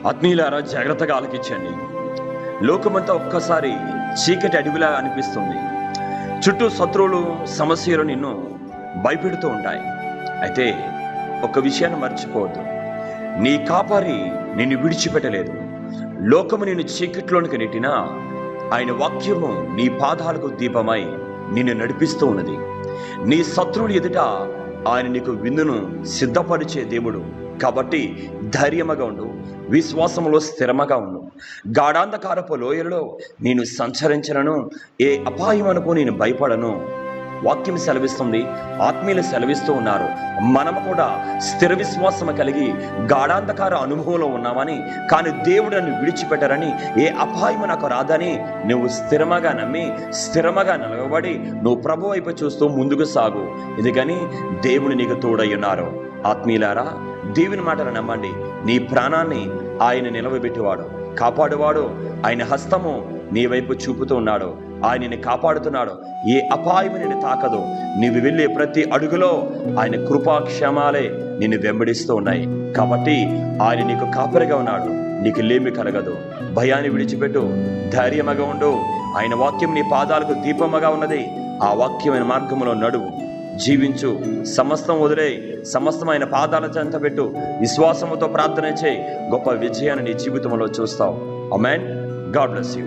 ఆత్మీయులారా, జాగ్రత్తగా ఆలకించండి. లోకమంతా ఒక్కసారి చీకటి అడవిలా అనిపిస్తుంది. చుట్టూ శత్రువులు, సమస్యలు నిన్ను భయపెడుతూ ఉంటాయి. అయితే ఒక విషయాన్ని మర్చిపోవద్దు, నీ కాపరి నిన్ను విడిచిపెట్టలేదు. లోకము నిన్ను చీకట్లోనికి నెట్టినా ఆయన వాక్యము నీ పాదాలకు దీపమై నిన్ను నడిపిస్తూ ఉన్నది. నీ శత్రువులు ఎదుట ఆయన నీకు విందును సిద్ధపరిచే దేవుడు. కాబట్టి ధైర్యముగా ఉండు, విశ్వాసములో స్థిరముగా ఉండు. గాఢాంధకారపు లోయలలో నేను సంచరించను, ఏ అపాయమునకు నేను భయపడను. వాక్యం సెలవిస్తుంది, ఆత్మీయులు సెలవిస్తూ ఉన్నారు. మనము కూడా స్థిర విశ్వాసము కలిగి గాఢాంధకార అనుభవంలో ఉన్నామని, కానీ దేవుడు నన్ను విడిచిపెట్టరని, ఏ అపాయము నాకు రాదని నువ్వు స్థిరముగా నమ్మి స్థిరముగా నిలబడి నువ్వు ప్రభు వైపు చూస్తూ ముందుకు సాగు. ఎందుకని దేవుడు నీకు తోడై ఉన్నారు. ఆత్మీయులారా, దేవుని మాటలు నమ్మండి. నీ ప్రాణాన్ని ఆయన నిలవబెట్టేవాడు, కాపాడువాడు. ఆయన హస్తము నీ వైపు చూపుతూ ఉన్నాడు. ఆయన నిన్ను కాపాడుతున్నాడు. ఏ అపాయము నిన్ను తాకదు. నీవు వెళ్ళే ప్రతి అడుగులో ఆయన కృపాక్షేమాలే నిన్ను వెంబడిస్తూ ఉన్నాయి. కాబట్టి ఆయన నీకు కాపరిగా ఉన్నాడు. నీకు లేమి కలగదు. భయాన్ని విడిచిపెట్టు, ధైర్యముగా ఉండు. ఆయన వాక్యం నీ పాదాలకు దీపముగా ఉన్నది. ఆ వాక్యమైన మార్గంలో నడువు, జీవించు. సమస్తం వదిలే, సమస్తం ఆయన పాదాల చెంత పెట్టు. విశ్వాసముతో ప్రార్థన చేయి. గొప్ప విజయాన్ని నీ జీవితంలో చూస్తావు. ఆమేన్. God bless you.